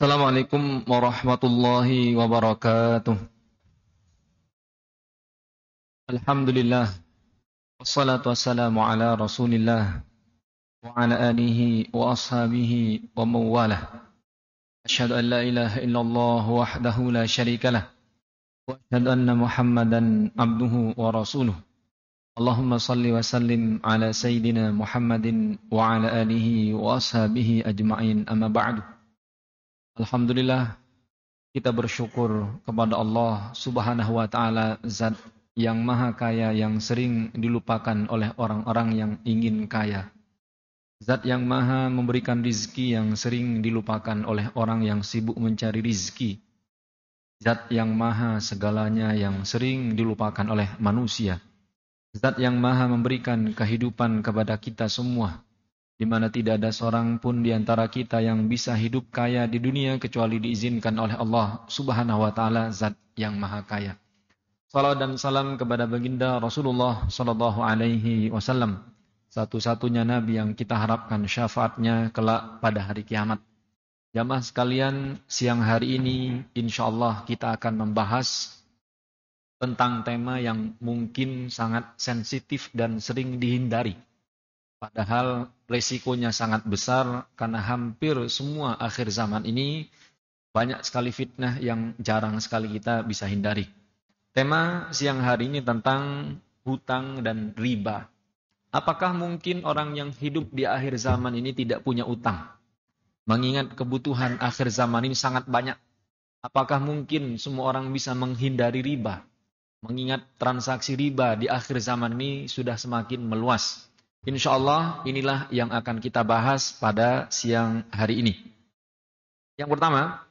Assalamualaikum warahmatullahi wabarakatuh. Alhamdulillah. Wassalatu wassalamu ala rasulillah. Wa ala alihi wa ashabihi wa mawalah. Asyhadu an la ilaha illallah wahdahu la syarikalah. Wa asyhadu anna muhammadan abduhu wa rasuluh. Allahumma salli wa sallim ala sayyidina Muhammadin wa ala alihi wa ashabihi ajma'in amma ba'du. Alhamdulillah. Kita bersyukur kepada Allah Subhanahu wa taala, zat yang maha kaya yang sering dilupakan oleh orang-orang yang ingin kaya. Zat yang maha memberikan rizki yang sering dilupakan oleh orang yang sibuk mencari rizki. Zat yang maha segalanya yang sering dilupakan oleh manusia. Zat yang maha memberikan kehidupan kepada kita semua, di mana tidak ada seorang pun di antara kita yang bisa hidup kaya di dunia kecuali diizinkan oleh Allah Subhanahu wa taala, zat yang maha kaya. Salam dan salam kepada baginda Rasulullah sallallahu alaihi wasallam, satu-satunya nabi yang kita harapkan syafaatnya kelak pada hari kiamat. Jamaah sekalian, siang hari ini insyaallah kita akan membahas tentang tema yang mungkin sangat sensitif dan sering dihindari. Padahal resikonya sangat besar karena hampir semua akhir zaman ini banyak sekali fitnah yang jarang sekali kita bisa hindari. Tema siang hari ini tentang hutang dan riba. Apakah mungkin orang yang hidup di akhir zaman ini tidak punya utang? Mengingat kebutuhan akhir zaman ini sangat banyak. Apakah mungkin semua orang bisa menghindari riba? Mengingat transaksi riba di akhir zaman ini sudah semakin meluas. Insya Allah inilah yang akan kita bahas pada siang hari ini. Yang pertama,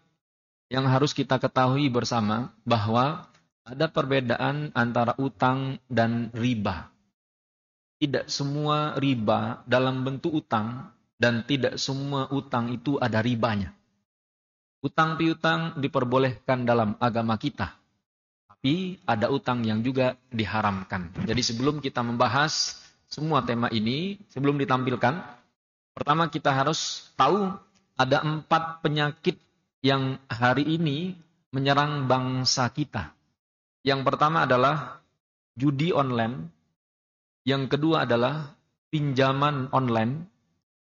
yang harus kita ketahui bersama bahwa ada perbedaan antara utang dan riba. Tidak semua riba dalam bentuk utang dan tidak semua utang itu ada ribanya. Utang piutang diperbolehkan dalam agama kita, tapi ada utang yang juga diharamkan. Jadi sebelum kita membahas semua tema ini, sebelum ditampilkan, pertama kita harus tahu ada 4 penyakit yang hari ini menyerang bangsa kita. Yang pertama adalah judi online, yang kedua adalah pinjaman online,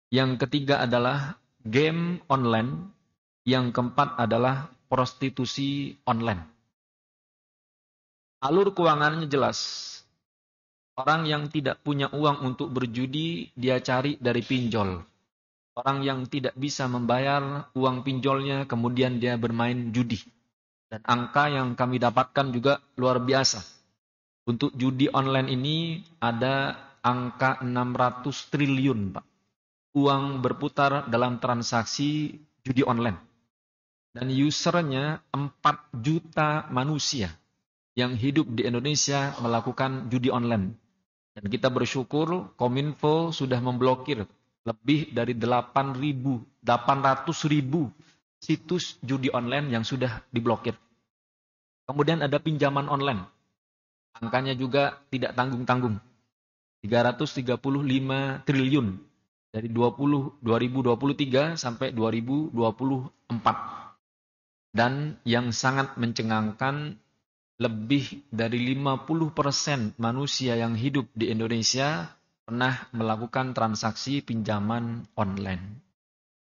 yang ketiga adalah game online, yang keempat adalah prostitusi online. Alur keuangannya jelas. Orang yang tidak punya uang untuk berjudi, dia cari dari pinjol. Orang yang tidak bisa membayar uang pinjolnya, kemudian dia bermain judi. Dan angka yang kami dapatkan juga luar biasa. Untuk judi online ini ada angka 600 triliun, Pak. Uang berputar dalam transaksi judi online. Dan usernya 4 juta manusia yang hidup di Indonesia melakukan judi online. Dan kita bersyukur Kominfo sudah memblokir lebih dari 800.000 situs judi online yang sudah diblokir. Kemudian ada pinjaman online. Angkanya juga tidak tanggung-tanggung. 335 triliun dari 2023 sampai 2024. Dan yang sangat mencengangkan, lebih dari 50% manusia yang hidup di Indonesia pernah melakukan transaksi pinjaman online.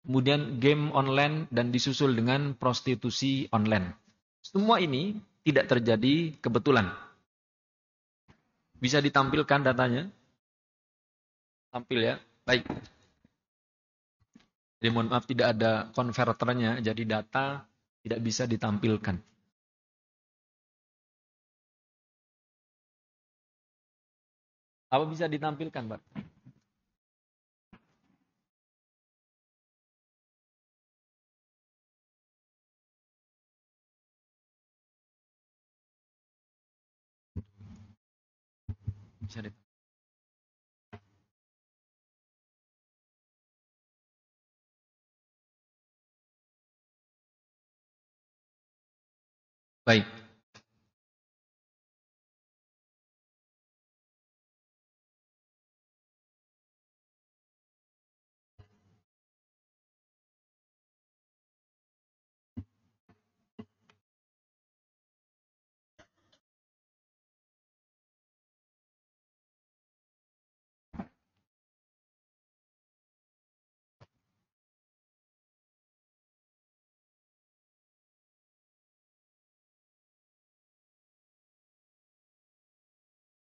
Kemudian game online dan disusul dengan prostitusi online. Semua ini tidak terjadi kebetulan. Bisa ditampilkan datanya? Tampil ya. Baik. Jadi mohon maaf tidak ada konverternya, jadi data tidak bisa ditampilkan. Apa bisa ditampilkan, Pak? Bisa ditampilkan. Baik.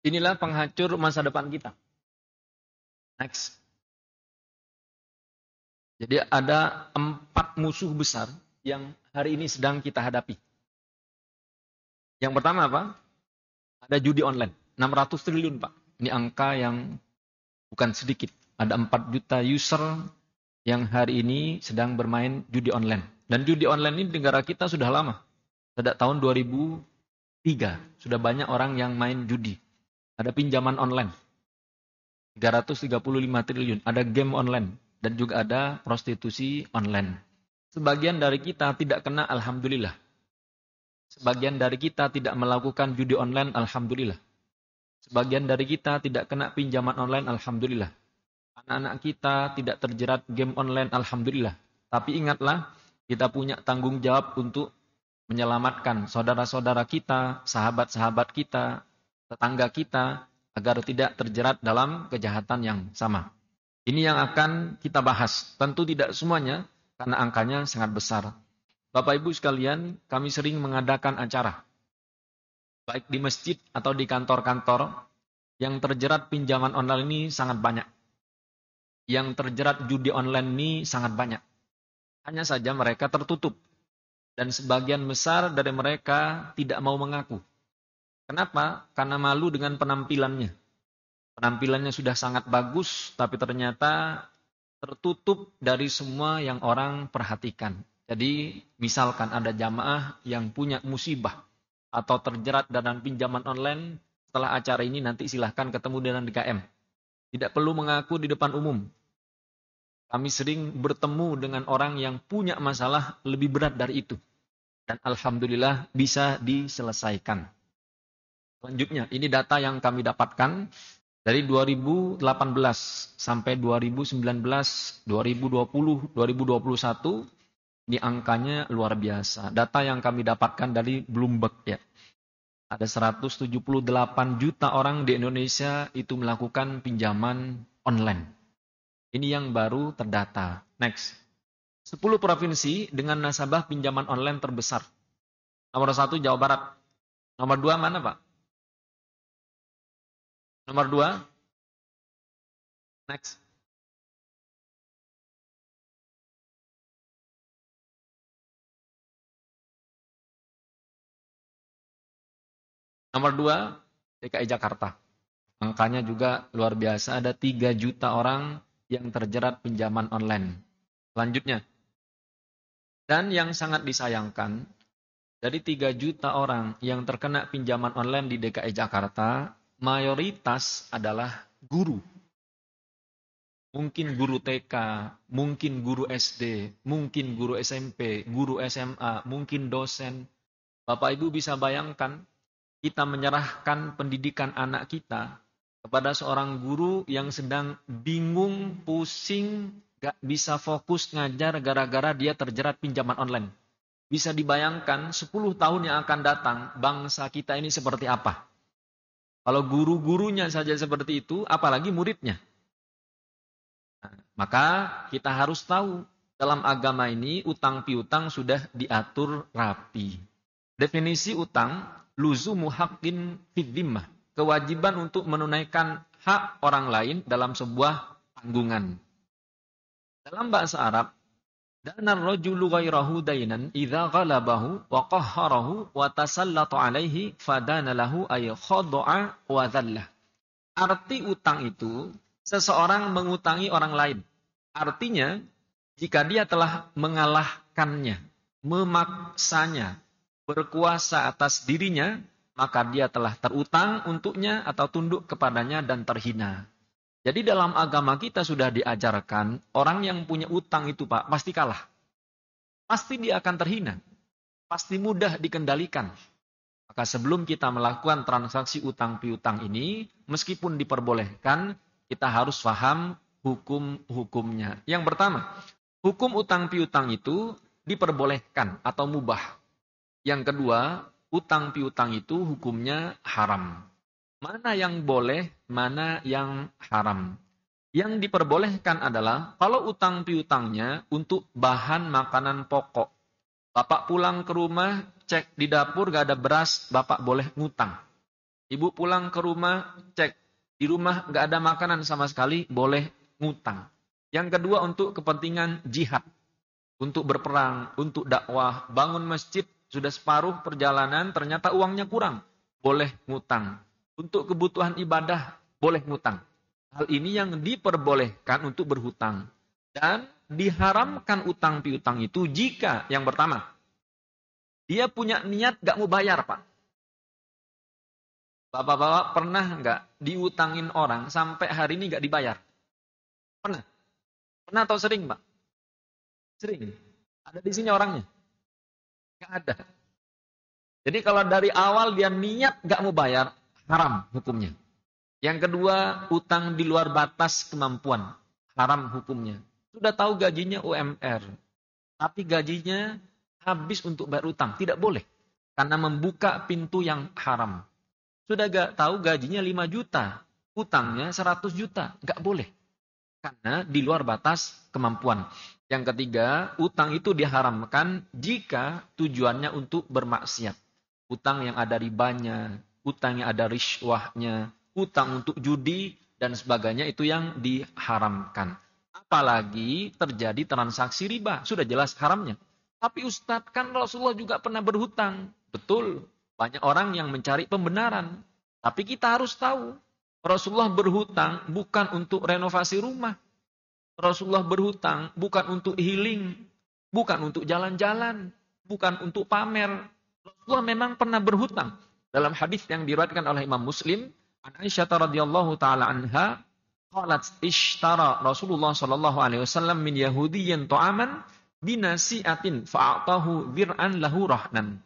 Inilah penghancur masa depan kita. Next. Jadi ada 4 musuh besar yang hari ini sedang kita hadapi. Yang pertama apa? Ada judi online. 600 triliun, Pak. Ini angka yang bukan sedikit. Ada 4 juta user yang hari ini sedang bermain judi online. Dan judi online ini di negara kita sudah lama. Sejak tahun 2003. Sudah banyak orang yang main judi. Ada pinjaman online. 335 triliun. Ada game online. Dan juga ada prostitusi online. Sebagian dari kita tidak kena, alhamdulillah. Sebagian dari kita tidak melakukan judi online, alhamdulillah. Sebagian dari kita tidak kena pinjaman online, alhamdulillah. Anak-anak kita tidak terjerat game online, alhamdulillah. Tapi ingatlah, kita punya tanggung jawab untuk menyelamatkan saudara-saudara kita, sahabat-sahabat kita, tetangga kita, agar tidak terjerat dalam kejahatan yang sama. Ini yang akan kita bahas. Tentu tidak semuanya, karena angkanya sangat besar. Bapak Ibu sekalian, kami sering mengadakan acara. Baik di masjid atau di kantor-kantor, yang terjerat pinjaman online ini sangat banyak. Yang terjerat judi online ini sangat banyak. Hanya saja mereka tertutup. Dan sebagian besar dari mereka tidak mau mengaku. Kenapa? Karena malu dengan penampilannya. Penampilannya sudah sangat bagus, tapi ternyata tertutup dari semua yang orang perhatikan. Jadi, misalkan ada jamaah yang punya musibah atau terjerat dalam pinjaman online, setelah acara ini nanti silahkan ketemu dengan DKM. Tidak perlu mengaku di depan umum. Kami sering bertemu dengan orang yang punya masalah lebih berat dari itu. Dan alhamdulillah bisa diselesaikan. Selanjutnya, ini data yang kami dapatkan dari 2018 sampai 2019, 2020, 2021. Ini angkanya luar biasa. Data yang kami dapatkan dari Bloomberg ya. Ada 178 juta orang di Indonesia itu melakukan pinjaman online. Ini yang baru terdata. Next. 10 provinsi dengan nasabah pinjaman online terbesar. Nomor 1 Jawa Barat. Nomor 2 mana Pak? Nomor 2. Next. Nomor 2, DKI Jakarta. Angkanya juga luar biasa, ada 3 juta orang yang terjerat pinjaman online. Selanjutnya. Dan yang sangat disayangkan, dari 3 juta orang yang terkena pinjaman online di DKI Jakarta, mayoritas adalah guru. Mungkin guru TK, mungkin guru SD, mungkin guru SMP, guru SMA, mungkin dosen. Bapak Ibu bisa bayangkan, kita menyerahkan pendidikan anak kita kepada seorang guru yang sedang bingung, pusing, gak bisa fokus ngajar gara-gara dia terjerat pinjaman online. Bisa dibayangkan 10 tahun yang akan datang, bangsa kita ini seperti apa? Kalau guru-gurunya saja seperti itu, apalagi muridnya. Nah, maka kita harus tahu, dalam agama ini utang piutang sudah diatur rapi. Definisi utang, luzumu haqqin fid dhimmah, kewajiban untuk menunaikan hak orang lain dalam sebuah tanggungan. Dalam bahasa Arab, dana rajulu ghairahu dainan idza ghalabahu wa qahharahu wa tasallata alaihi fadana lahu ay khada'a wa dhallah. Arti utang itu seseorang mengutangi orang lain. Artinya jika dia telah mengalahkannya, memaksanya, berkuasa atas dirinya, maka dia telah terutang untuknya atau tunduk kepadanya dan terhina. Jadi dalam agama kita sudah diajarkan, orang yang punya utang itu Pak, pasti kalah. Pasti dia akan terhina. Pasti mudah dikendalikan. Maka sebelum kita melakukan transaksi utang piutang ini, meskipun diperbolehkan, kita harus paham hukum-hukumnya. Yang pertama, hukum utang piutang itu diperbolehkan atau mubah. Yang kedua, utang piutang itu hukumnya haram. Mana yang boleh, mana yang haram. Yang diperbolehkan adalah kalau utang piutangnya untuk bahan makanan pokok. Bapak pulang ke rumah, cek di dapur gak ada beras, Bapak boleh ngutang. Ibu pulang ke rumah, cek. Di rumah nggak ada makanan sama sekali, boleh ngutang. Yang kedua untuk kepentingan jihad. Untuk berperang, untuk dakwah, bangun masjid, sudah separuh perjalanan, ternyata uangnya kurang. Boleh ngutang. Untuk kebutuhan ibadah, boleh ngutang. Hal ini yang diperbolehkan untuk berhutang. Dan diharamkan utang piutang itu jika, yang pertama, dia punya niat gak mau bayar, Pak. Bapak-bapak pernah nggak diutangin orang sampai hari ini nggak dibayar? Pernah? Pernah atau sering, Pak? Sering. Ada di sini orangnya? Nggak ada. Jadi kalau dari awal dia niat nggak mau bayar, haram hukumnya. Yang kedua, utang di luar batas kemampuan, haram hukumnya. Sudah tahu gajinya UMR, tapi gajinya habis untuk bayar utang, tidak boleh. Karena membuka pintu yang haram. Sudah gak tahu gajinya 5 juta, utangnya 100 juta, nggak boleh. Karena di luar batas kemampuan. Yang ketiga, utang itu diharamkan jika tujuannya untuk bermaksiat. Utang yang ada ribanya, utang yang ada riswahnya, utang untuk judi, dan sebagainya itu yang diharamkan. Apalagi terjadi transaksi riba, sudah jelas haramnya. Tapi Ustadz, kan Rasulullah juga pernah berhutang. Betul, banyak orang yang mencari pembenaran. Tapi kita harus tahu, Rasulullah berhutang bukan untuk renovasi rumah. Rasulullah berhutang bukan untuk healing, bukan untuk jalan-jalan, bukan untuk pamer. Rasulullah memang pernah berhutang. Dalam hadis yang diriwayatkan oleh Imam Muslim, Aisyah radhiyallahu taala anha, qalat ishtara Rasulullah sallallahu alaihi wasallam min yahudiyyin ta'aman binasi'atin fa'atahu dir'an lahu rahnan.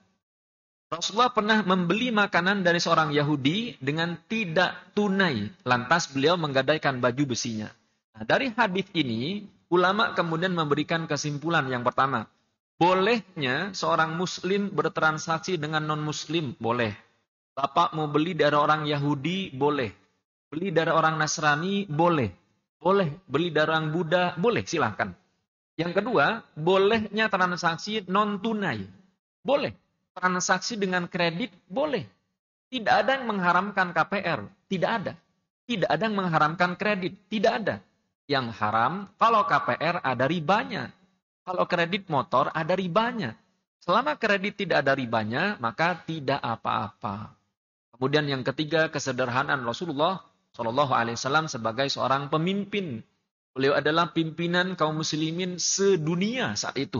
Rasulullah pernah membeli makanan dari seorang Yahudi dengan tidak tunai. Lantas beliau menggadaikan baju besinya. Nah, dari hadis ini, ulama kemudian memberikan kesimpulan yang pertama. Bolehnya seorang muslim bertransaksi dengan non-muslim, boleh. Bapak mau beli dari orang Yahudi, boleh. Beli dari orang Nasrani, boleh. Boleh. Beli dari orang Buddha, boleh, silahkan. Yang kedua, bolehnya transaksi non-tunai. Boleh. Transaksi dengan kredit boleh. Tidak ada yang mengharamkan KPR. Tidak ada. Tidak ada yang mengharamkan kredit. Tidak ada. Yang haram kalau KPR ada ribanya. Kalau kredit motor ada ribanya. Selama kredit tidak ada ribanya, maka tidak apa-apa. Kemudian yang ketiga, kesederhanaan Rasulullah Shallallahu Alaihi Wasallam sebagai seorang pemimpin. Beliau adalah pimpinan kaum muslimin sedunia saat itu.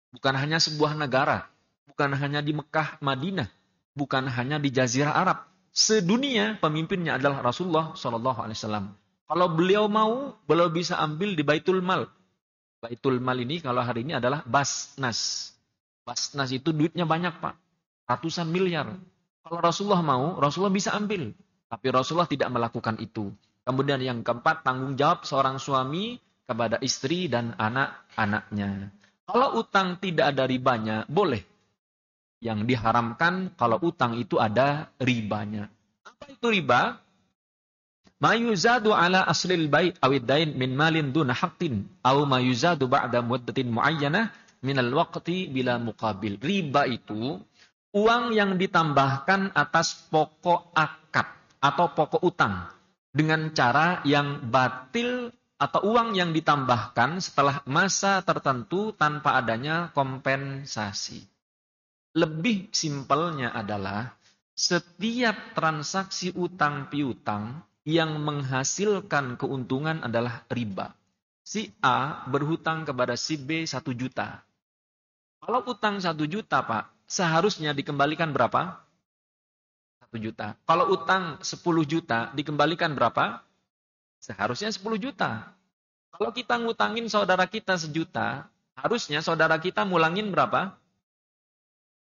Bukan hanya sebuah negara. Bukan hanya di Mekah, Madinah. Bukan hanya di Jazirah Arab. Sedunia pemimpinnya adalah Rasulullah SAW. Kalau beliau mau, beliau bisa ambil di Baitul Mal. Baitul Mal ini kalau hari ini adalah Basnas. Basnas itu duitnya banyak, Pak. Ratusan miliar. Kalau Rasulullah mau, Rasulullah bisa ambil. Tapi Rasulullah tidak melakukan itu. Kemudian yang keempat, tanggung jawab seorang suami kepada istri dan anak-anaknya. Kalau utang tidak ada ribanya, boleh. Yang diharamkan kalau utang itu ada ribanya. Apa itu riba? Ma yuzadu ala aslil bait awid dain min malin duna haqqin aw ma yuzadu ba'da muddatin muayyanah minal waqti bila muqabil. Riba itu uang yang ditambahkan atas pokok akad atau pokok utang dengan cara yang batil atau uang yang ditambahkan setelah masa tertentu tanpa adanya kompensasi. Lebih simpelnya adalah setiap transaksi utang piutang yang menghasilkan keuntungan adalah riba. Si A berhutang kepada si B 1 juta. Kalau utang 1 juta, Pak, seharusnya dikembalikan berapa? 1 juta. Kalau utang 10 juta, dikembalikan berapa? Seharusnya 10 juta. Kalau kita ngutangin saudara kita 1 juta, harusnya saudara kita mulangin berapa?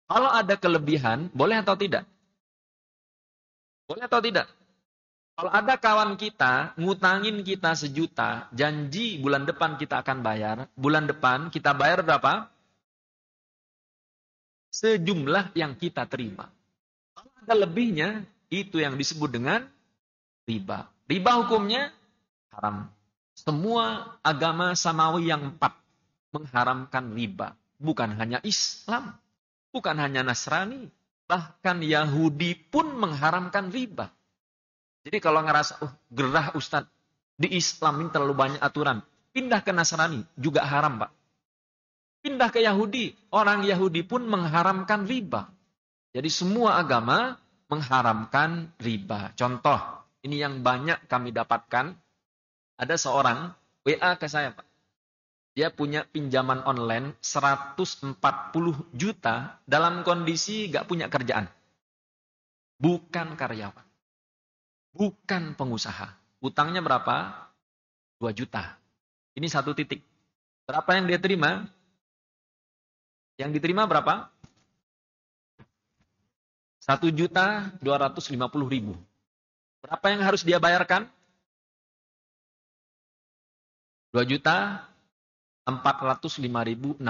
Kalau ada kelebihan, boleh atau tidak? Boleh atau tidak? Kalau ada kawan kita, ngutangin kita 1 juta, janji bulan depan kita akan bayar, bulan depan kita bayar berapa? Sejumlah yang kita terima. Kalau ada lebihnya, itu yang disebut dengan riba. Riba hukumnya haram. Semua agama samawi yang 4 mengharamkan riba. Bukan hanya Islam. Bukan hanya Nasrani, Bahkan Yahudi pun mengharamkan riba. Jadi kalau ngerasa, gerah Ustadz, di Islam ini terlalu banyak aturan. Pindah ke Nasrani, juga haram Pak. Pindah ke Yahudi, orang Yahudi pun mengharamkan riba. Jadi semua agama mengharamkan riba. Contoh, ini yang banyak kami dapatkan. Ada seorang WA ke saya Pak. Dia punya pinjaman online 140 juta dalam kondisi gak punya kerjaan. Bukan karyawan. Bukan pengusaha. Utangnya berapa? 2 juta. Ini satu titik. Berapa yang dia terima? Yang diterima berapa? 1.250.000. Berapa yang harus dia bayarkan? 2.405.600.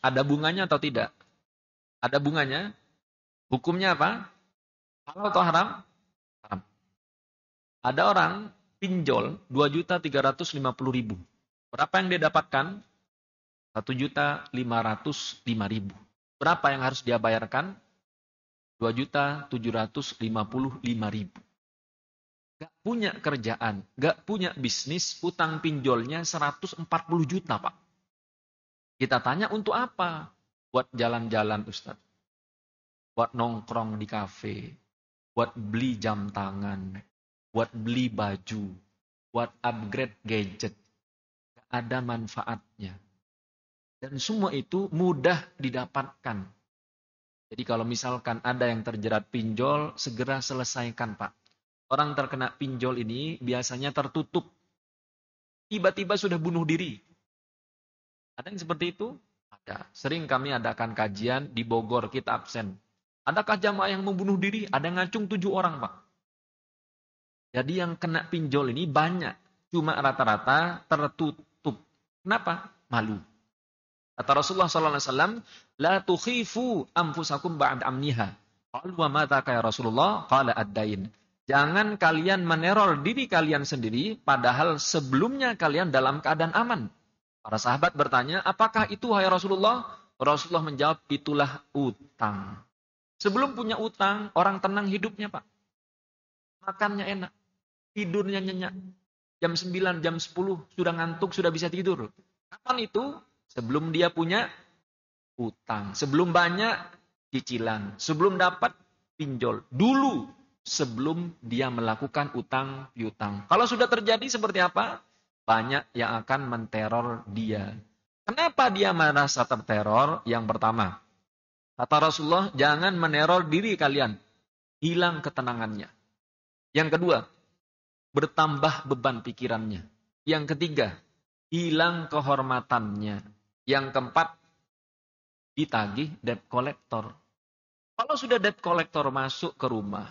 Ada bunganya atau tidak? Ada bunganya. Hukumnya apa? Halal atau haram? Haram. Ada orang pinjol 2.350.000. Berapa yang dia dapatkan? 1.505.000. Berapa yang harus dia bayarkan? 2.755.000. Gak punya kerjaan, gak punya bisnis, utang pinjolnya 140 juta Pak. Kita tanya untuk apa? Buat jalan-jalan Ustaz. Buat nongkrong di kafe. Buat beli jam tangan. Buat beli baju. Buat upgrade gadget. Gak ada manfaatnya. Dan semua itu mudah didapatkan. Jadi kalau misalkan ada yang terjerat pinjol, segera selesaikan Pak. Orang terkena pinjol ini biasanya tertutup. Tiba-tiba sudah bunuh diri. Ada yang seperti itu? Ada. Sering kami adakan kajian di Bogor, kita absen. Adakah jamaah yang membunuh diri? Ada yang ngacung 7 orang, Pak. Jadi yang kena pinjol ini banyak. Cuma rata-rata tertutup. Kenapa? Malu. Kata Rasulullah SAW, La tukhifu anfusakum ba'd amniha. Qalu wa madza ya Rasulullah? Qala ad-dain. Jangan kalian meneror diri kalian sendiri, padahal sebelumnya kalian dalam keadaan aman. Para sahabat bertanya, apakah itu wahai Rasulullah? Rasulullah menjawab, itulah utang. Sebelum punya utang, orang tenang hidupnya Pak. Makannya enak, tidurnya nyenyak. Jam 9, jam 10, sudah ngantuk, sudah bisa tidur. Kapan itu? Sebelum dia punya utang. Sebelum banyak cicilan. Sebelum dapat pinjol. Dulu. Sebelum dia melakukan utang piutang. Kalau sudah terjadi seperti apa? Banyak yang akan menteror dia. Kenapa dia merasa terteror? Yang pertama, kata Rasulullah, jangan meneror diri kalian. Hilang ketenangannya. Yang kedua, bertambah beban pikirannya. Yang ketiga, hilang kehormatannya. Yang keempat, ditagih debt collector. Kalau sudah debt collector masuk ke rumah,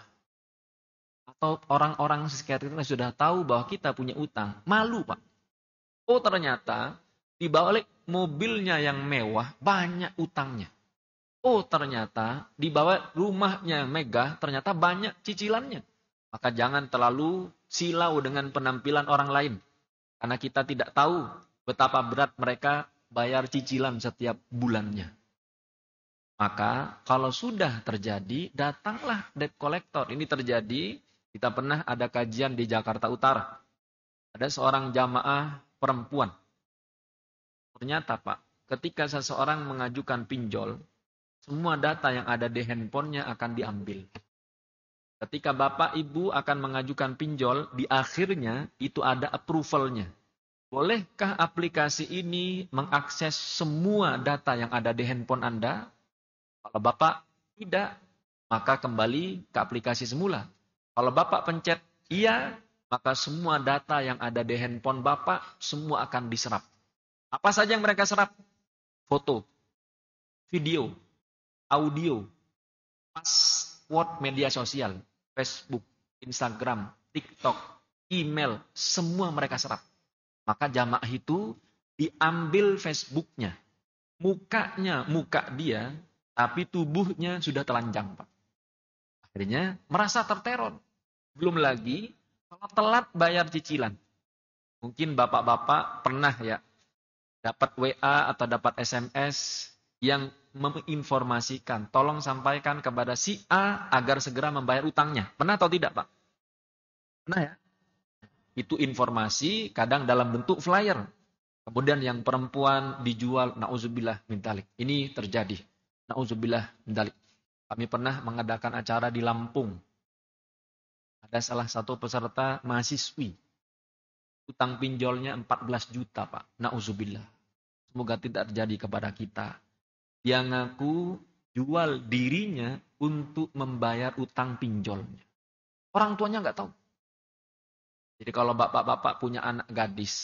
atau orang-orang sekitarnya sudah tahu bahwa kita punya utang, malu Pak. Oh ternyata di balik mobilnya yang mewah banyak utangnya. Oh ternyata di bawah rumahnya yang megah ternyata banyak cicilannya. Maka jangan terlalu silau dengan penampilan orang lain. Karena kita tidak tahu betapa berat mereka bayar cicilan setiap bulannya. Maka kalau sudah terjadi, datanglah debt collector. Ini terjadi. Kita pernah ada kajian di Jakarta Utara. Ada seorang jamaah perempuan. Ternyata Pak, ketika seseorang mengajukan pinjol, semua data yang ada di handphonenya akan diambil. Ketika Bapak Ibu akan mengajukan pinjol, di akhirnya itu ada approval-nya. Bolehkah aplikasi ini mengakses semua data yang ada di handphone Anda? Kalau Bapak tidak, maka kembali ke aplikasi semula. Kalau Bapak pencet iya, maka semua data yang ada di handphone Bapak, semua akan diserap. Apa saja yang mereka serap? Foto, video, audio, password media sosial, Facebook, Instagram, TikTok, email, semua mereka serap. Maka jamaah itu diambil Facebooknya. Mukanya, muka dia, tapi tubuhnya sudah telanjang, Pak. Akhirnya merasa terteror. Belum lagi kalau telat bayar cicilan. Mungkin bapak-bapak pernah ya dapat WA atau dapat SMS yang menginformasikan, tolong sampaikan kepada si A agar segera membayar utangnya. Pernah atau tidak, Pak? Pernah ya? Itu informasi kadang dalam bentuk flyer. Kemudian yang perempuan dijual, na'udzubillah min dzalik. Ini terjadi. Na'udzubillah min dzalik. Kami pernah mengadakan acara di Lampung. Ada salah satu peserta mahasiswi. Utang pinjolnya 14 juta, Pak. Na'udzubillah. Semoga tidak terjadi kepada kita. Dia ngaku jual dirinya untuk membayar utang pinjolnya. Orang tuanya nggak tahu. Jadi kalau bapak-bapak punya anak gadis,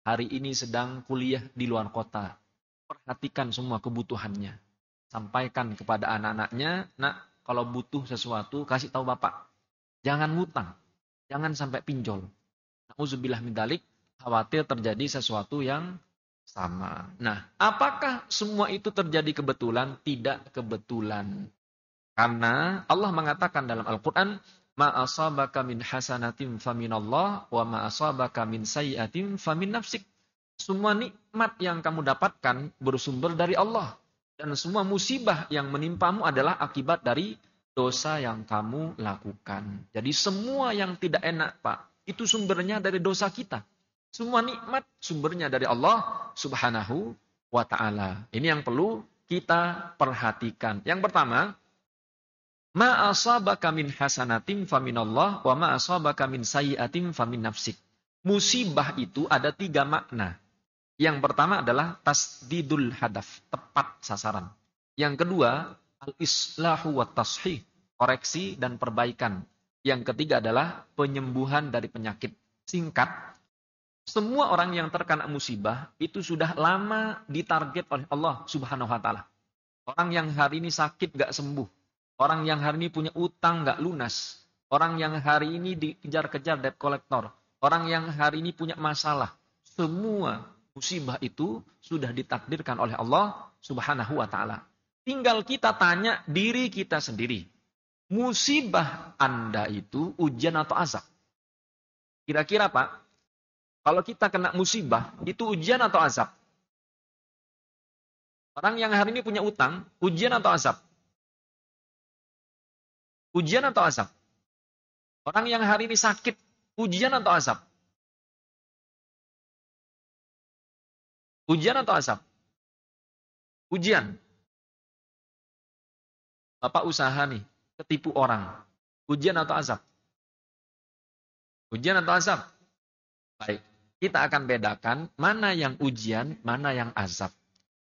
hari ini sedang kuliah di luar kota, perhatikan semua kebutuhannya. Sampaikan kepada anak-anaknya, nak, kalau butuh sesuatu, kasih tahu bapak. Jangan ngutang, jangan sampai pinjol. Na'udzubillah min dzalik, khawatir terjadi sesuatu yang sama. Nah, apakah semua itu terjadi kebetulan? Tidak kebetulan. Karena Allah mengatakan dalam Al-Quran, ma asabaka min hasanatin faminallah, wa ma asabaka min sayyiatin famin nafsik. Semua nikmat yang kamu dapatkan bersumber dari Allah. Dan semua musibah yang menimpamu adalah akibat dari dosa yang kamu lakukan. Jadi semua yang tidak enak, Pak, itu sumbernya dari dosa kita. Semua nikmat sumbernya dari Allah Subhanahu wa ta'ala. Ini yang perlu kita perhatikan. Yang pertama, ma asabaka min hasanatin faminallah wa ma asabaka min sayyiatin famin nafsik. Musibah itu ada 3 makna. Yang pertama adalah tasdidul hadaf, tepat sasaran. Yang kedua, al-islahu wa tashih, koreksi dan perbaikan. Yang ketiga adalah penyembuhan dari penyakit. Singkat, semua orang yang terkena musibah itu sudah lama ditarget oleh Allah Subhanahu wa ta'ala. Orang yang hari ini sakit gak sembuh. Orang yang hari ini punya utang gak lunas. Orang yang hari ini dikejar-kejar debt collector. Orang yang hari ini punya masalah. Semua musibah itu sudah ditakdirkan oleh Allah Subhanahu wa ta'ala. Tinggal kita tanya diri kita sendiri. Musibah Anda itu ujian atau azab? Kira-kira, Pak, kalau kita kena musibah, itu ujian atau azab? Orang yang hari ini punya utang, ujian atau azab? Ujian atau azab? Orang yang hari ini sakit, ujian atau azab? Ujian atau azab? Ujian. Bapak usaha nih, ketipu orang. Ujian atau azab? Ujian atau azab? Baik. Kita akan bedakan mana yang ujian, mana yang azab.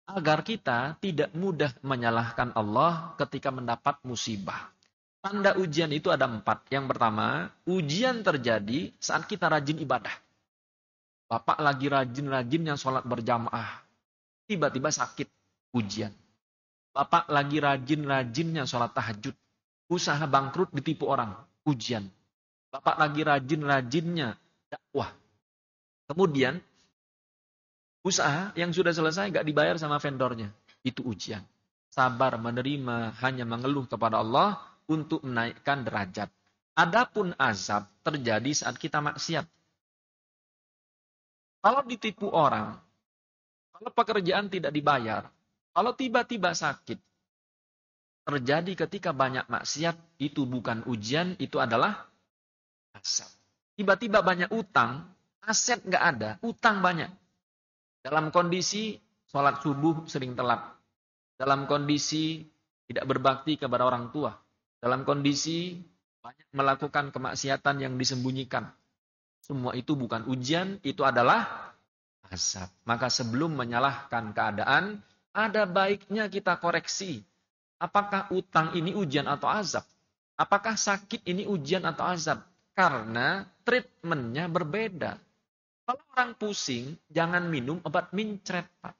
Agar kita tidak mudah menyalahkan Allah ketika mendapat musibah. Tanda ujian itu ada 4. Yang pertama, ujian terjadi saat kita rajin ibadah. Bapak lagi rajin-rajinnya sholat berjamaah. Tiba-tiba sakit, ujian. Bapak lagi rajin-rajinnya sholat tahajud. Usaha bangkrut ditipu orang, ujian. Bapak lagi rajin-rajinnya dakwah. Kemudian, usaha yang sudah selesai gak dibayar sama vendornya. Itu ujian. Sabar menerima, hanya mengeluh kepada Allah untuk menaikkan derajat. Adapun azab terjadi saat kita maksiat. Kalau ditipu orang, kalau pekerjaan tidak dibayar, kalau tiba-tiba sakit, terjadi ketika banyak maksiat, itu bukan ujian, itu adalah azab. Tiba-tiba banyak utang, aset nggak ada, utang banyak. Dalam kondisi sholat subuh sering telat. Dalam kondisi tidak berbakti kepada orang tua. Dalam kondisi banyak melakukan kemaksiatan yang disembunyikan. Semua itu bukan ujian, itu adalah azab. Maka sebelum menyalahkan keadaan, ada baiknya kita koreksi. Apakah utang ini ujian atau azab? Apakah sakit ini ujian atau azab? Karena treatmentnya berbeda. Kalau orang pusing, jangan minum obat mincret, Pak.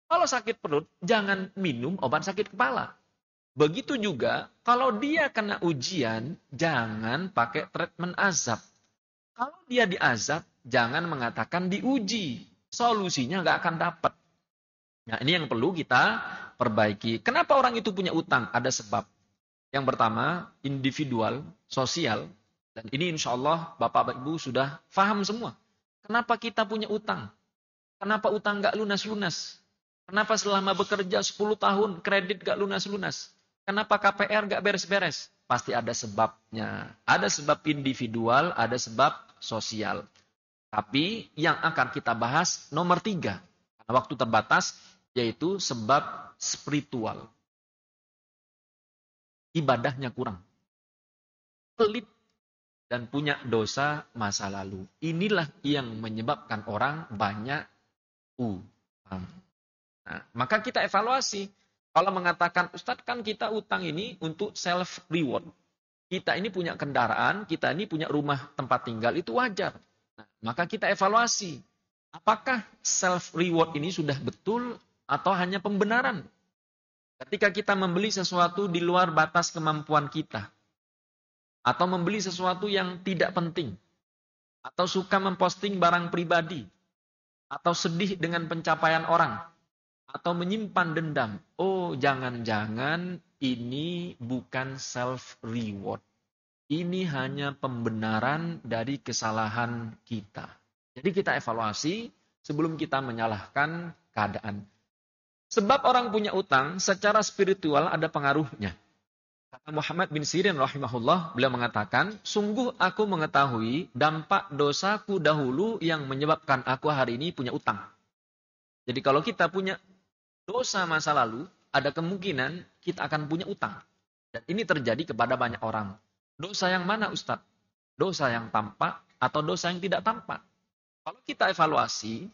Kalau sakit perut, jangan minum obat sakit kepala. Begitu juga, kalau dia kena ujian, jangan pakai treatment azab. Kalau dia diazab, jangan mengatakan diuji. Solusinya nggak akan dapat. Nah, ini yang perlu kita perbaiki. Kenapa orang itu punya utang? Ada sebab. Yang pertama, individual, sosial. Dan ini insya Allah Bapak Ibu sudah paham semua. Kenapa kita punya utang? Kenapa utang nggak lunas-lunas? Kenapa selama bekerja 10 tahun kredit gak lunas-lunas? Kenapa KPR gak beres-beres? Pasti ada sebabnya. Ada sebab individual, ada sebab sosial. Tapi yang akan kita bahas nomor 3. Karena waktu terbatas, yaitu sebab spiritual. Ibadahnya kurang. Pelit dan punya dosa masa lalu. Inilah yang menyebabkan orang banyak utang. Nah, maka kita evaluasi. Kalau mengatakan, Ustadz kan kita utang ini untuk self reward. Kita ini punya kendaraan, kita ini punya rumah tempat tinggal, itu wajar. Nah, maka kita evaluasi. Apakah self reward ini sudah betul atau hanya pembenaran? Ketika kita membeli sesuatu di luar batas kemampuan kita, atau membeli sesuatu yang tidak penting, atau suka memposting barang pribadi, atau sedih dengan pencapaian orang, atau menyimpan dendam. Oh, jangan-jangan ini bukan self-reward. Ini hanya pembenaran dari kesalahan kita. Jadi kita evaluasi sebelum kita menyalahkan keadaan. Sebab orang punya utang, secara spiritual ada pengaruhnya. Kata Muhammad bin Sirin rahimahullah, beliau mengatakan, sungguh aku mengetahui dampak dosaku dahulu yang menyebabkan aku hari ini punya utang. Jadi kalau kita punya dosa masa lalu, ada kemungkinan kita akan punya utang. Dan ini terjadi kepada banyak orang. Dosa yang mana Ustadz? Dosa yang tampak atau dosa yang tidak tampak? Kalau kita evaluasi,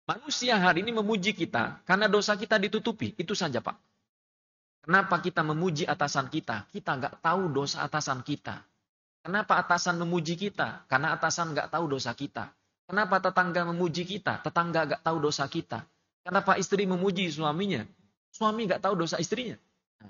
manusia hari ini memuji kita karena dosa kita ditutupi. Itu saja Pak. Kenapa kita memuji atasan kita? Kita nggak tahu dosa atasan kita. Kenapa atasan memuji kita? Karena atasan nggak tahu dosa kita. Kenapa tetangga memuji kita? Tetangga nggak tahu dosa kita. Kenapa istri memuji suaminya? Suami nggak tahu dosa istrinya.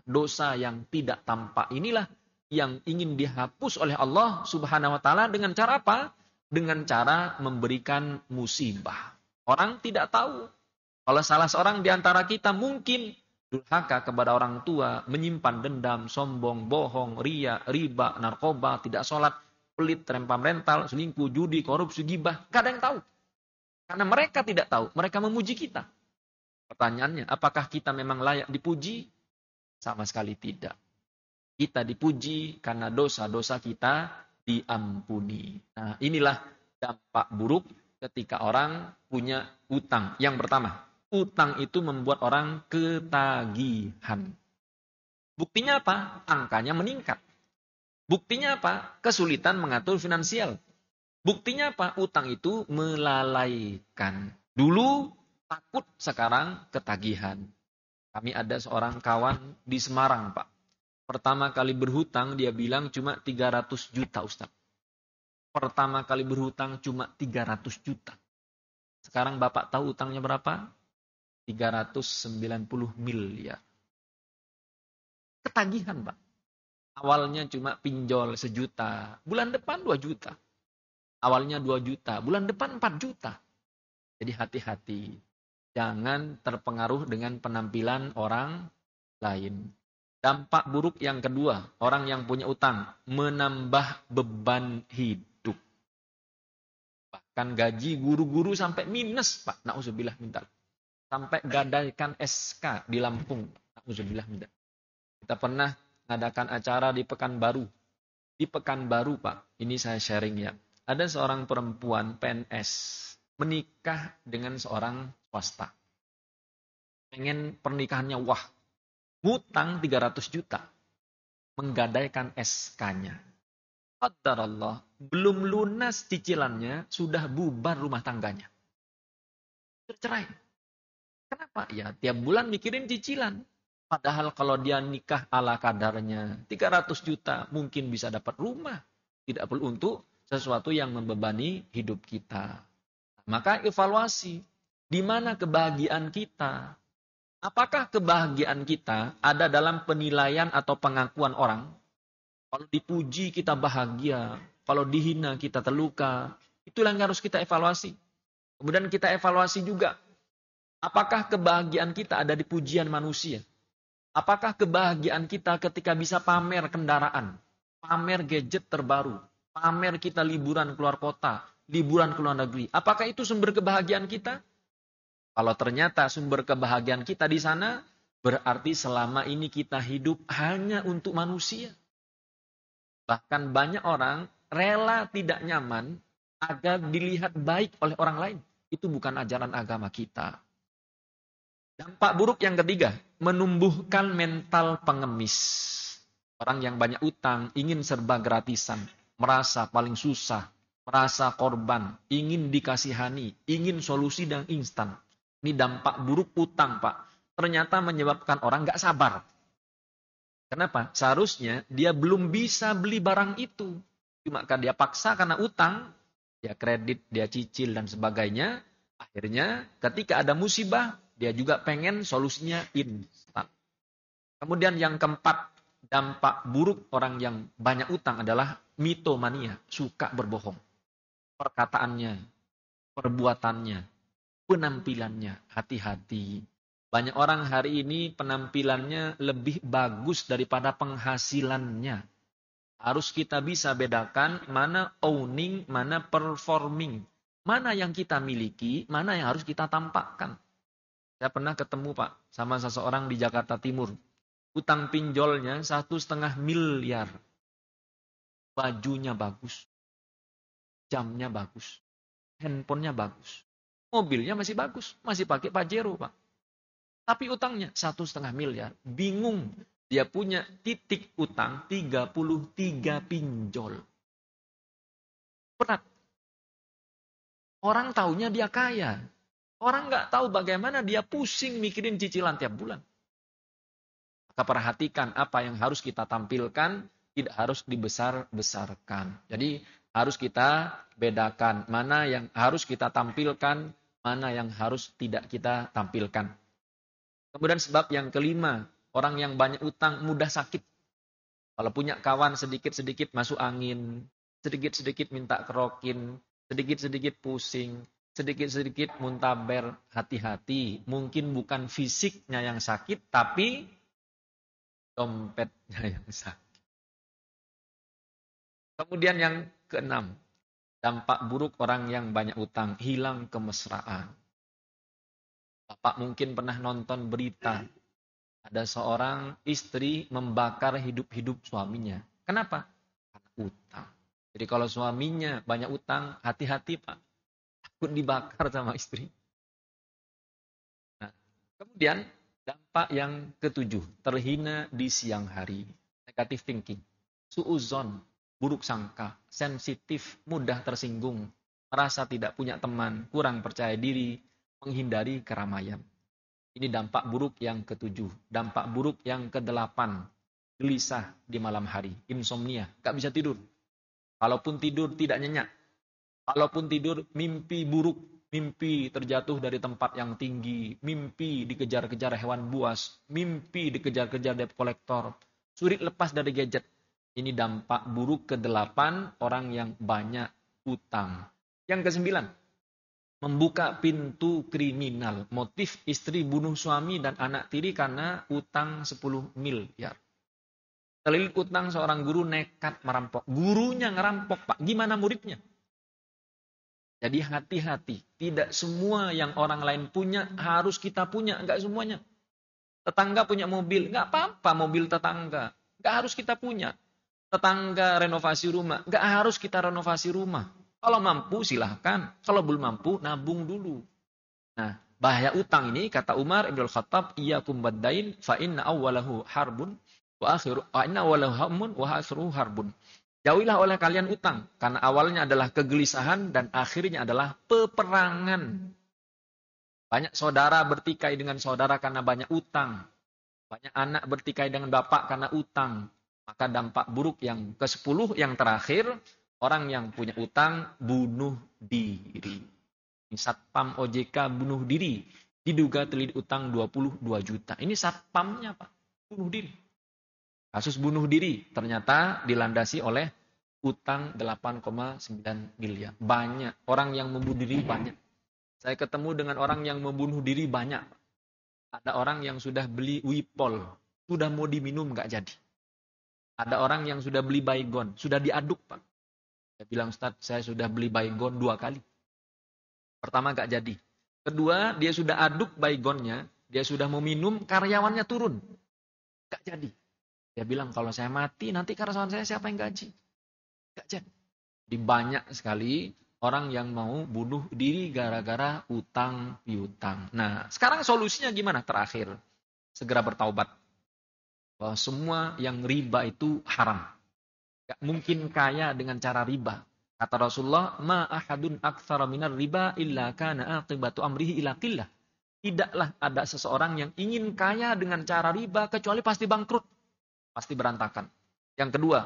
Dosa yang tidak tampak inilah yang ingin dihapus oleh Allah Subhanahu wa taala dengan cara apa? Dengan cara memberikan musibah. Orang tidak tahu. Kalau salah seorang di antara kita mungkin durhaka kepada orang tua, menyimpan dendam, sombong, bohong, ria, riba, narkoba, tidak sholat, pelit, terempam rental, selingkuh, judi, korupsi, gibah. Gak ada yang tahu. Karena mereka tidak tahu, mereka memuji kita. Pertanyaannya, apakah kita memang layak dipuji? Sama sekali tidak. Kita dipuji karena dosa-dosa kita diampuni. Nah, inilah dampak buruk ketika orang punya utang. Yang pertama, utang itu membuat orang ketagihan. Buktinya apa? Angkanya meningkat. Buktinya apa? Kesulitan mengatur finansial. Buktinya apa? Utang itu melalaikan. Dulu takut, sekarang ketagihan. Kami ada seorang kawan di Semarang, Pak. Pertama kali berhutang, dia bilang cuma 300 juta, Ustaz. Pertama kali berhutang cuma 300 juta. Sekarang Bapak tahu utangnya berapa? 390 miliar. Ketagihan, Pak. Awalnya cuma pinjol 1 juta. Bulan depan 2 juta. Awalnya 2 juta. Bulan depan 4 juta. Jadi hati-hati. Jangan terpengaruh dengan penampilan orang lain. Dampak buruk yang kedua, orang yang punya utang, menambah beban hidup. Bahkan gaji guru-guru sampai minus, Pak. Na'udzubillah minta. Sampai gadaikan SK di Lampung. Na'udzubillah minta. Kita pernah mengadakan acara di Pekanbaru. Di Pekanbaru, Pak. Ini saya sharing ya. Ada seorang perempuan PNS menikah dengan seorang swasta. Pengen pernikahannya wah. Ngutang 300 juta. Menggadaikan SK-nya. Qadarallah, belum lunas cicilannya, sudah bubar rumah tangganya. Bercerai. Kenapa? Ya, tiap bulan mikirin cicilan. Padahal kalau dia nikah ala kadarnya, 300 juta mungkin bisa dapat rumah. Tidak perlu untuk sesuatu yang membebani hidup kita. Maka evaluasi. Di mana kebahagiaan kita? Apakah kebahagiaan kita ada dalam penilaian atau pengakuan orang? Kalau dipuji kita bahagia, kalau dihina kita terluka. Itulah yang harus kita evaluasi. Kemudian kita evaluasi juga. Apakah kebahagiaan kita ada di pujian manusia? Apakah kebahagiaan kita ketika bisa pamer kendaraan, pamer gadget terbaru, pamer kita liburan keluar kota, liburan ke luar negeri? Apakah itu sumber kebahagiaan kita? Kalau ternyata sumber kebahagiaan kita di sana, berarti selama ini kita hidup hanya untuk manusia. Bahkan banyak orang rela tidak nyaman agar dilihat baik oleh orang lain. Itu bukan ajaran agama kita. Dampak buruk yang ketiga, menumbuhkan mental pengemis. Orang yang banyak utang, ingin serba gratisan, merasa paling susah, merasa korban, ingin dikasihani, ingin solusi dan instan. Ini dampak buruk utang, Pak. Ternyata menyebabkan orang nggak sabar. Kenapa? Seharusnya dia belum bisa beli barang itu. Cuma kan dia paksa karena utang, dia kredit, dia cicil dan sebagainya. Akhirnya ketika ada musibah, dia juga pengen solusinya instan. Kemudian yang keempat, dampak buruk orang yang banyak utang adalah mitomania, suka berbohong. Perkataannya, perbuatannya, penampilannya, hati-hati. Banyak orang hari ini penampilannya lebih bagus daripada penghasilannya. Harus kita bisa bedakan mana owning, mana performing. Mana yang kita miliki, mana yang harus kita tampakkan. Saya pernah ketemu Pak, sama seseorang di Jakarta Timur. Utang pinjolnya 1,5 miliar. Bajunya bagus. Jamnya bagus. Handphonenya bagus. Mobilnya masih bagus. Masih pakai Pajero Pak. Tapi utangnya 1,5 miliar. Bingung. Dia punya titik utang 33 pinjol. Berat. Orang taunya dia kaya. Orang nggak tahu bagaimana dia pusing mikirin cicilan tiap bulan. Maka perhatikan apa yang harus kita tampilkan, tidak harus dibesar-besarkan. Jadi harus kita bedakan mana yang harus kita tampilkan, mana yang harus tidak kita tampilkan. Kemudian sebab yang kelima, orang yang banyak utang mudah sakit. Kalau punya kawan sedikit-sedikit masuk angin, sedikit-sedikit minta kerokin, sedikit-sedikit pusing, sedikit-sedikit muntaber, hati-hati. Mungkin bukan fisiknya yang sakit, tapi dompetnya yang sakit. Kemudian yang keenam, dampak buruk orang yang banyak utang, hilang kemesraan. Bapak mungkin pernah nonton berita, ada seorang istri membakar hidup-hidup suaminya. Kenapa? Karena utang. Jadi kalau suaminya banyak utang, hati-hati Pak. Takut dibakar sama istri. Nah, kemudian dampak yang ketujuh, terhina di siang hari. Negative thinking. Suuzon, buruk sangka, sensitif, mudah tersinggung, merasa tidak punya teman, kurang percaya diri, menghindari keramaian. Ini dampak buruk yang ketujuh. Dampak buruk yang kedelapan, gelisah di malam hari, insomnia, gak bisa tidur. Kalaupun tidur tidak nyenyak. Kalaupun tidur mimpi buruk, mimpi terjatuh dari tempat yang tinggi, mimpi dikejar-kejar hewan buas, mimpi dikejar-kejar debt collector, sulit lepas dari gadget. Ini dampak buruk ke-8 orang yang banyak utang. Yang ke-9, membuka pintu kriminal. Motif istri bunuh suami dan anak tiri karena utang 10 miliar. Terlilit utang seorang guru nekat merampok. Gurunya ngerampok Pak, gimana muridnya? Jadi hati-hati, tidak semua yang orang lain punya harus kita punya, enggak semuanya. Tetangga punya mobil, enggak apa-apa mobil tetangga, enggak harus kita punya. Tetangga renovasi rumah, enggak harus kita renovasi rumah. Kalau mampu silahkan, kalau belum mampu nabung dulu. Nah, bahaya utang ini kata Umar Ibn Khattab, iyyakum baddain fa inna awwalahu harbun wa inna awwalahu hammun wa akhiruhu harbun. Jauhilah oleh kalian utang, karena awalnya adalah kegelisahan dan akhirnya adalah peperangan. Banyak saudara bertikai dengan saudara karena banyak utang. Banyak anak bertikai dengan bapak karena utang. Maka dampak buruk yang ke-10 yang terakhir, orang yang punya utang bunuh diri. Satpam OJK bunuh diri, diduga terlilit utang 22 juta. Ini satpamnya Pak, bunuh diri. Kasus bunuh diri ternyata dilandasi oleh utang 8,9 miliar. Banyak. Orang yang membunuh diri banyak. Saya ketemu dengan orang yang membunuh diri banyak. Ada orang yang sudah beli Wipol. Sudah mau diminum nggak jadi. Ada orang yang sudah beli Baygon. Sudah diaduk Pak. Saya bilang Ustaz, saya sudah beli Baygon 2 kali. Pertama nggak jadi. Kedua, dia sudah aduk baygonnya, dia sudah mau minum, karyawannya turun. Gak jadi. Dia bilang, kalau saya mati, nanti karyawan saya siapa yang gaji? Gak jadi. Di banyak sekali orang yang mau bunuh diri gara-gara utang piutang. Nah, sekarang solusinya gimana? Terakhir, segera bertaubat. Bahwa semua yang riba itu haram. Gak mungkin kaya dengan cara riba. Kata Rasulullah, ma ahadun aktsara minar riba illa kana aqibatu amrihi ila qillah. Tidaklah ada seseorang yang ingin kaya dengan cara riba kecuali pasti bangkrut, pasti berantakan. Yang kedua,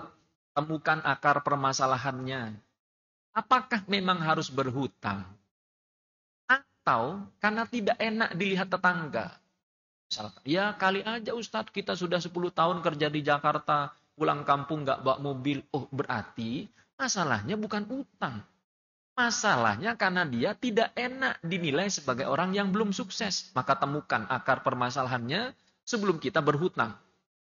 temukan akar permasalahannya. Apakah memang harus berhutang? Atau karena tidak enak dilihat tetangga? Misalkan, ya kali aja Ustadz, kita sudah 10 tahun kerja di Jakarta, pulang kampung nggak bawa mobil. Oh, berarti masalahnya bukan utang. Masalahnya karena dia tidak enak dinilai sebagai orang yang belum sukses. Maka temukan akar permasalahannya sebelum kita berhutang.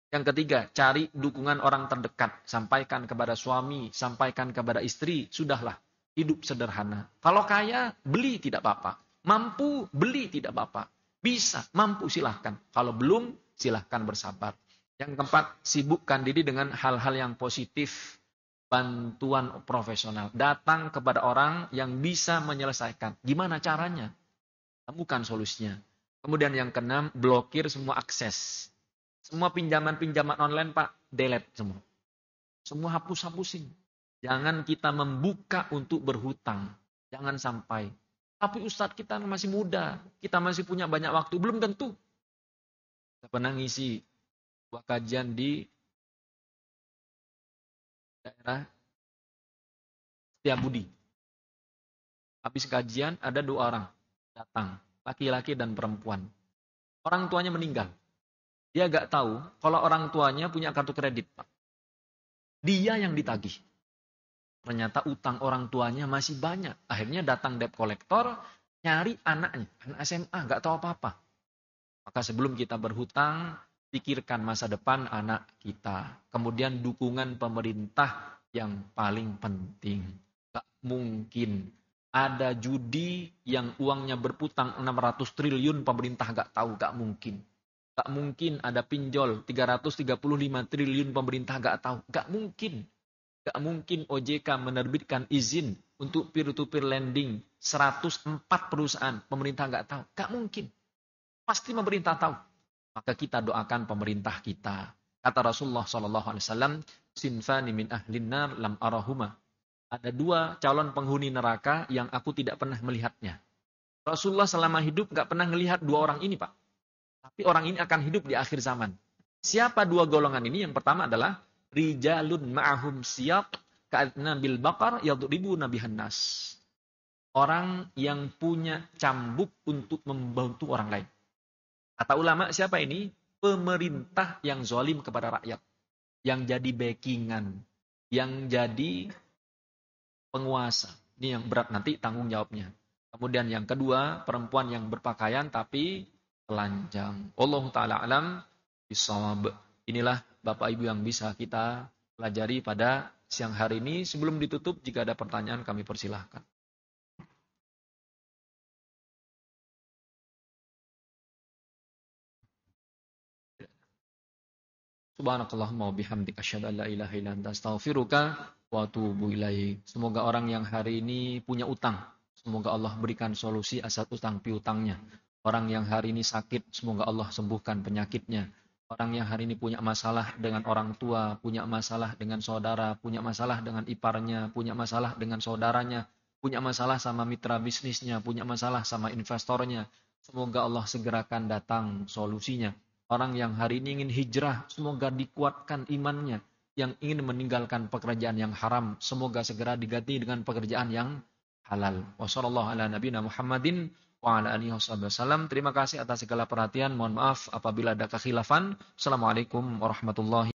Yang ketiga, cari dukungan orang terdekat. Sampaikan kepada suami, sampaikan kepada istri. Sudahlah, hidup sederhana. Kalau kaya, beli tidak apa-apa. Mampu, beli tidak apa-apa. Bisa, mampu silahkan. Kalau belum, silahkan bersabar. Yang keempat, sibukkan diri dengan hal-hal yang positif. Bantuan profesional. Datang kepada orang yang bisa menyelesaikan. Gimana caranya? Temukan solusinya. Kemudian yang keenam, blokir semua akses. Semua pinjaman-pinjaman online, Pak, delete semua. Semua hapus-hapusin. Jangan kita membuka untuk berhutang. Jangan sampai. Tapi Ustadz, kita masih muda. Kita masih punya banyak waktu. Belum tentu. Saya pernah ngisi sebuah kajian di daerah Setiabudi. Habis kajian ada 2 orang datang, laki-laki dan perempuan. Orang tuanya meninggal. Dia gak tahu kalau orang tuanya punya kartu kredit, Pak. Dia yang ditagih. Ternyata utang orang tuanya masih banyak. Akhirnya datang debt collector, nyari anaknya, anak SMA, gak tahu apa-apa. Maka sebelum kita berhutang, pikirkan masa depan anak kita. Kemudian dukungan pemerintah yang paling penting. Gak mungkin ada judi yang uangnya berputang 600 triliun pemerintah gak tahu, gak mungkin. Gak mungkin ada pinjol 335 triliun pemerintah gak tahu, gak mungkin. Gak mungkin OJK menerbitkan izin untuk peer-to-peer lending 104 perusahaan, pemerintah gak tahu, gak mungkin. Pasti pemerintah tahu. Maka kita doakan pemerintah kita. Kata Rasulullah SAW, sinfani min ahlin nar lam arahuma. Ada 2 calon penghuni neraka yang aku tidak pernah melihatnya. Rasulullah selama hidup gak pernah melihat 2 orang ini, Pak. Tapi orang ini akan hidup di akhir zaman. Siapa 2 golongan ini? Yang pertama adalah rijalun ma'ahum siyaq ka'adna bil baqar yadribu nabihan nas. Orang yang punya cambuk untuk membantu orang lain. Kata ulama, siapa ini? Pemerintah yang zalim kepada rakyat. Yang jadi backingan. Yang jadi penguasa. Ini yang berat, nanti tanggung jawabnya. Kemudian yang kedua, perempuan yang berpakaian tapi telanjang. Allah Ta'ala alam bisawab. Inilah Bapak Ibu yang bisa kita pelajari pada siang hari ini. Sebelum ditutup, jika ada pertanyaan kami persilahkan. Subhanakallahumma wa bihamdika asyhadu an la ilaha illa anta astaghfiruka wa atubu ilaik. Semoga orang yang hari ini punya utang, semoga Allah berikan solusi atas utang piutangnya. Orang yang hari ini sakit, semoga Allah sembuhkan penyakitnya. Orang yang hari ini punya masalah dengan orang tua, punya masalah dengan saudara, punya masalah dengan iparnya, punya masalah dengan saudaranya, punya masalah sama mitra bisnisnya, punya masalah sama investornya. Semoga Allah segerakan datang solusinya. Orang yang hari ini ingin hijrah, semoga dikuatkan imannya. Yang ingin meninggalkan pekerjaan yang haram, semoga segera diganti dengan pekerjaan yang halal. Wassallallahu ala nabiyina Muhammadin wa ala alihi wasallam. Terima kasih atas segala perhatian. Mohon maaf apabila ada kekhilafan. Assalamualaikum warahmatullahi wabarakatuh.